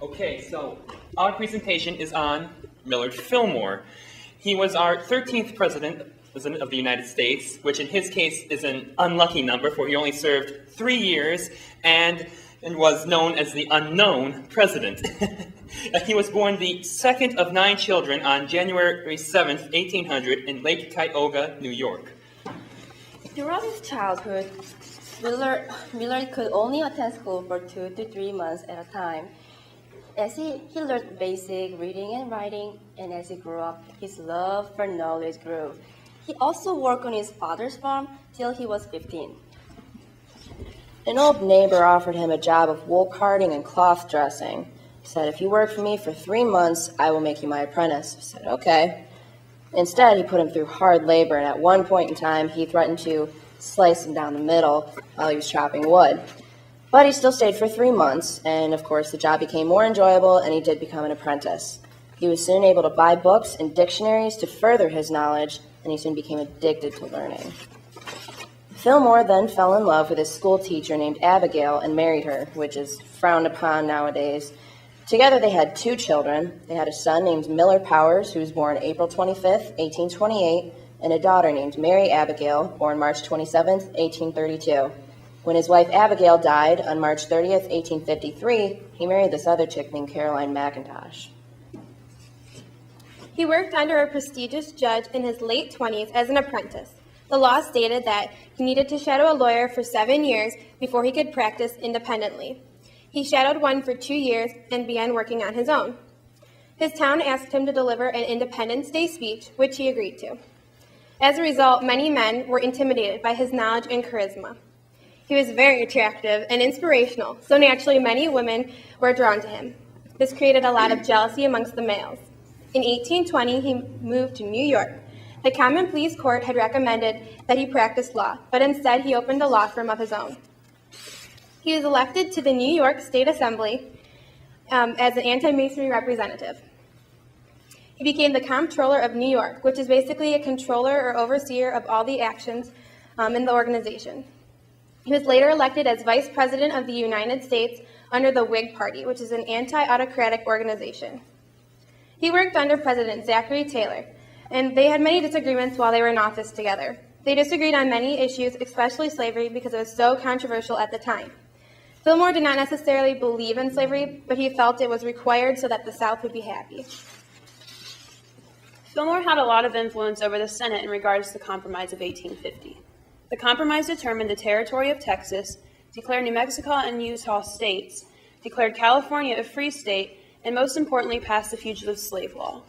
Okay, so our presentation is on Millard Fillmore. He was our 13th president of the United States, which in his case is an unlucky number, for he only served 3 years and was known as the unknown president. He was born the second of 9 children on January 7th, 1800 in Lake Cuyahoga, New York. Throughout his childhood, Millard could only attend school for 2 to 3 months at a time. As he learned basic reading and writing, and as he grew up, his love for knowledge grew. He also worked on his father's farm till he was 15. An old neighbor offered him a job of wool carding and cloth dressing. He said, "If you work for me for 3 months, I will make you my apprentice." He said, "Okay." Instead, he put him through hard labor, and at one point in time, he threatened to slice him down the middle while he was chopping wood. But he still stayed for 3 months, and of course, the job became more enjoyable, and he did become an apprentice. He was soon able to buy books and dictionaries to further his knowledge, and he soon became addicted to learning. Fillmore then fell in love with his school teacher named Abigail and married her, which is frowned upon nowadays. Together they had 2 children. They had a son named Miller Powers, who was born April 25th, 1828, and a daughter named Mary Abigail, born March 27th, 1832. When his wife Abigail died on March 30th, 1853, he married this other chick named Caroline McIntosh. He worked under a prestigious judge in his late 20s as an apprentice. The law stated that he needed to shadow a lawyer for 7 years before he could practice independently. He shadowed one for 2 years and began working on his own. His town asked him to deliver an Independence Day speech, which he agreed to. As a result, many men were intimidated by his knowledge and charisma. He was very attractive and inspirational, so naturally many women were drawn to him. This created a lot of jealousy amongst the males. In 1820, he moved to New York. The Common Pleas Court had recommended that he practice law, but instead he opened a law firm of his own. He was elected to the New York State Assembly as an anti-masonry representative. He became the Comptroller of New York, which is basically a controller or overseer of all the actions in the organization. He was later elected as Vice President of the United States under the Whig Party, which is an anti-autocratic organization. He worked under President Zachary Taylor, and they had many disagreements while they were in office together. They disagreed on many issues, especially slavery, because it was so controversial at the time. Fillmore did not necessarily believe in slavery, but he felt it was required so that the South would be happy. Fillmore had a lot of influence over the Senate in regards to the Compromise of 1850. The Compromise determined the territory of Texas, declared New Mexico and Utah states, declared California a free state, and most importantly, passed the Fugitive Slave Law.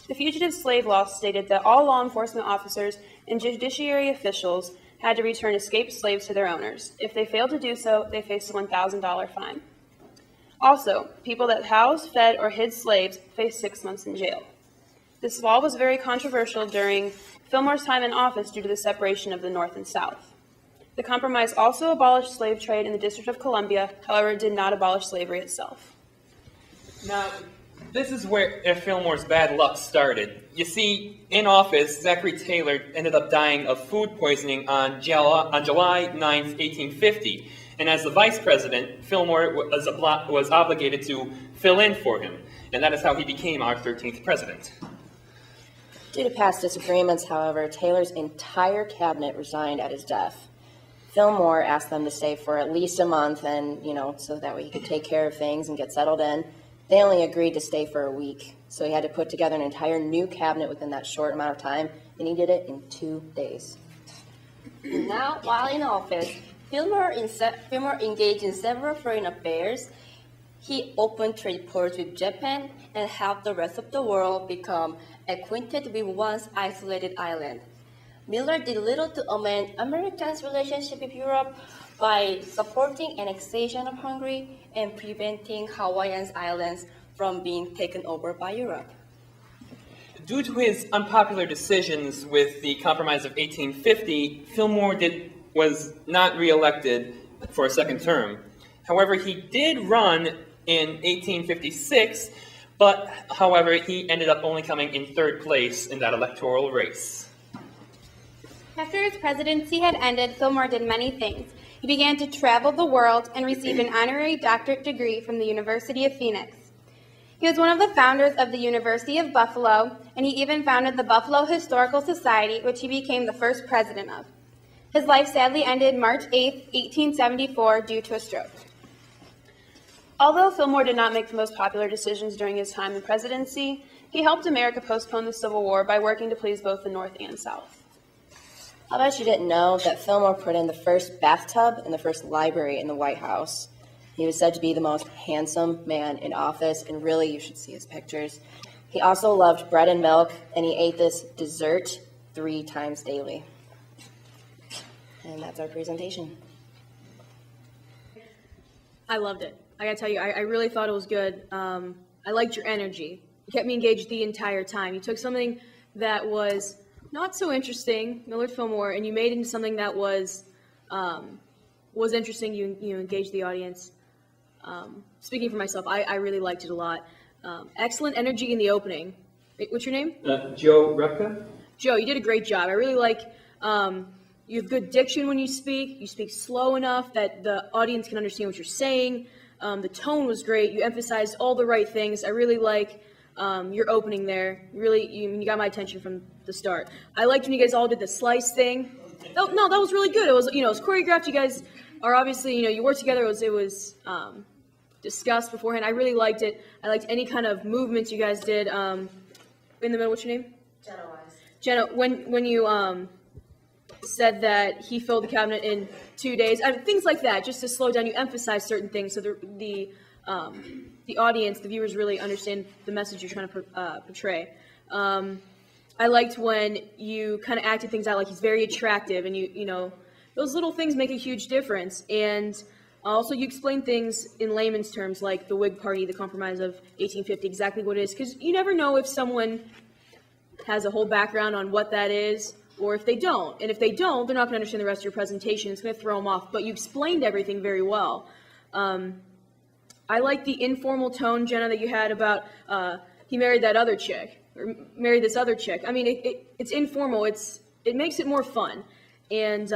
The Fugitive Slave Law stated that all law enforcement officers and judiciary officials had to return escaped slaves to their owners. If they failed to do so, they faced a $1,000 fine. Also, people that housed, fed, or hid slaves faced 6 months in jail. This law was very controversial during Fillmore's time in office due to the separation of the North and South. The Compromise also abolished slave trade in the District of Columbia, however, it did not abolish slavery itself. Now, this is where Fillmore's bad luck started. You see, in office, Zachary Taylor ended up dying of food poisoning on July 9th, 1850. And as the vice president, Fillmore was obligated to fill in for him. And that is how he became our 13th president. Due to past disagreements, however, Taylor's entire cabinet resigned at his death. Fillmore asked them to stay for at least a month and, so that way he could take care of things and get settled in. They only agreed to stay for a week, so he had to put together an entire new cabinet within that short amount of time, and he did it in 2 days. Now, while in office, Fillmore engaged in several foreign affairs. He opened trade ports with Japan and helped the rest of the world become acquainted with once isolated island. Millard did little to amend Americans' relationship with Europe by supporting annexation of Hungary and preventing Hawaiian Islands from being taken over by Europe. Due to his unpopular decisions with the Compromise of 1850, Fillmore was not reelected for a second term. However, he did run in 1856, but however, he ended up only coming in 3rd place in that electoral race. After his presidency had ended, Fillmore did many things. He began to travel the world and received an honorary doctorate degree from the University of Phoenix. He was one of the founders of the University of Buffalo, and he even founded the Buffalo Historical Society, which he became the first president of. His life sadly ended March 8, 1874, due to a stroke. Although Fillmore did not make the most popular decisions during his time in presidency, he helped America postpone the Civil War by working to please both the North and South. How about you didn't know that Fillmore put in the first bathtub and the first library in the White House? He was said to be the most handsome man in office, and really, you should see his pictures. He also loved bread and milk, and he ate this dessert 3 times daily. And that's our presentation. I loved it. I gotta tell you, I really thought it was good. I liked your energy. You kept me engaged the entire time. You took something that was not so interesting, Millard Fillmore, and you made it into something that was interesting. You engaged the audience. Speaking for myself, I really liked it a lot. Excellent energy in the opening. What's your name? Joe Repka. Joe, you did a great job. I really like, you have good diction when you speak. You speak slow enough that the audience can understand what you're saying. The tone was great. You emphasized all the right things. I really like your opening there. Really, you got my attention from the start. I liked when you guys all did the slice thing. Oh, no, that was really good. It was, it was choreographed. You guys are obviously, you worked together. It was discussed beforehand. I really liked it. I liked any kind of movements you guys did. In the middle, what's your name? Jenna Wise. Jenna, when you said that he filled the cabinet in 2 days, things like that, just to slow down, you emphasize certain things so the audience, the viewers really understand the message you're trying to portray. I liked when you kind of acted things out like he's very attractive, and those little things make a huge difference. And also, you explain things in layman's terms, like the Whig Party, the Compromise of 1850, exactly what it is, because you never know if someone has a whole background on what that is, or if they don't. And if they don't, they're not going to understand the rest of your presentation. It's going to throw them off. But you explained everything very well. I like the informal tone, Jenna, that you had about he married that other chick, or married this other chick. I mean, it's informal. It makes it more fun. And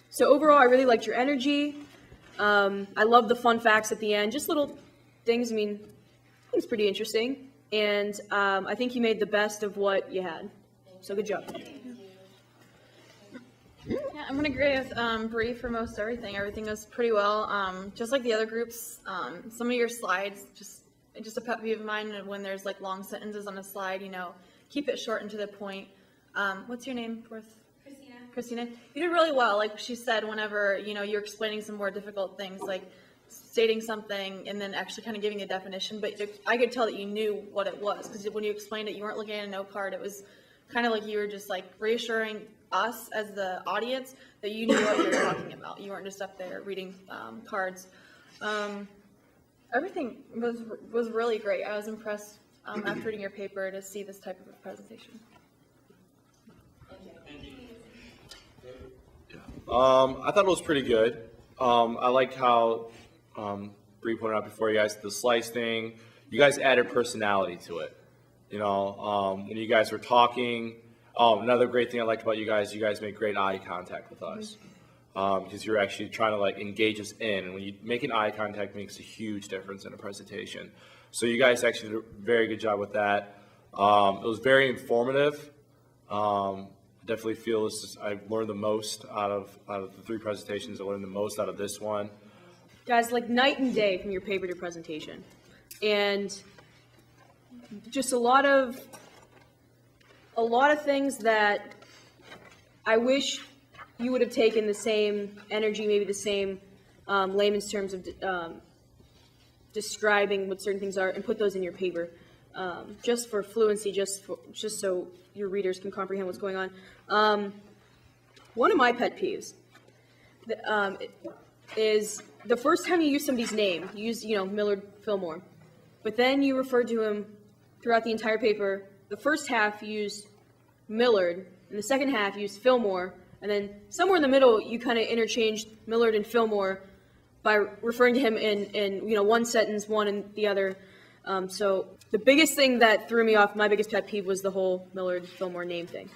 so overall, I really liked your energy. I love the fun facts at the end, just little things. I mean, it's pretty interesting. And I think you made the best of what you had. So good job. Yeah, I'm going to agree with Bree for most everything. Everything goes pretty well. Just like the other groups, some of your slides, just a pet peeve of mine when there's like long sentences on a slide, keep it short and to the point. What's your name, Worth? Christina, you did really well. Like she said, whenever, you're explaining some more difficult things, like stating something and then actually kind of giving a definition, but I could tell that you knew what it was, because when you explained it, you weren't looking at a note card. It was kind of like you were just like reassuring us as the audience that you knew what you were talking about. You weren't just up there reading cards. Everything was really great. I was impressed after reading your paper to see this type of a presentation. I thought it was pretty good. I liked how Bree pointed out before, you guys, the slice thing. You guys added personality to it. When you guys were talking. Another great thing I liked about you guys made great eye contact with us. Because you're actually trying to like engage us in. And when you make an eye contact, makes a huge difference in a presentation. So you guys actually did a very good job with that. It was very informative. I definitely feel I learned the most out of the 3 presentations. I learned the most out of this one. Guys, like night and day from your paper to presentation. And just a lot of things that I wish you would have taken the same energy, maybe the same layman's terms of describing what certain things are, and put those in your paper, just for fluency, just so your readers can comprehend what's going on. One of my pet peeves is the first time you use somebody's name, you use Millard Fillmore, but then you referred to him throughout the entire paper. The first half you used Millard, and the second half you used Fillmore, and then somewhere in the middle you kind of interchanged Millard and Fillmore by referring to him in one sentence, one in the other. So the biggest thing that threw me off, my biggest pet peeve, was the whole Millard Fillmore name thing.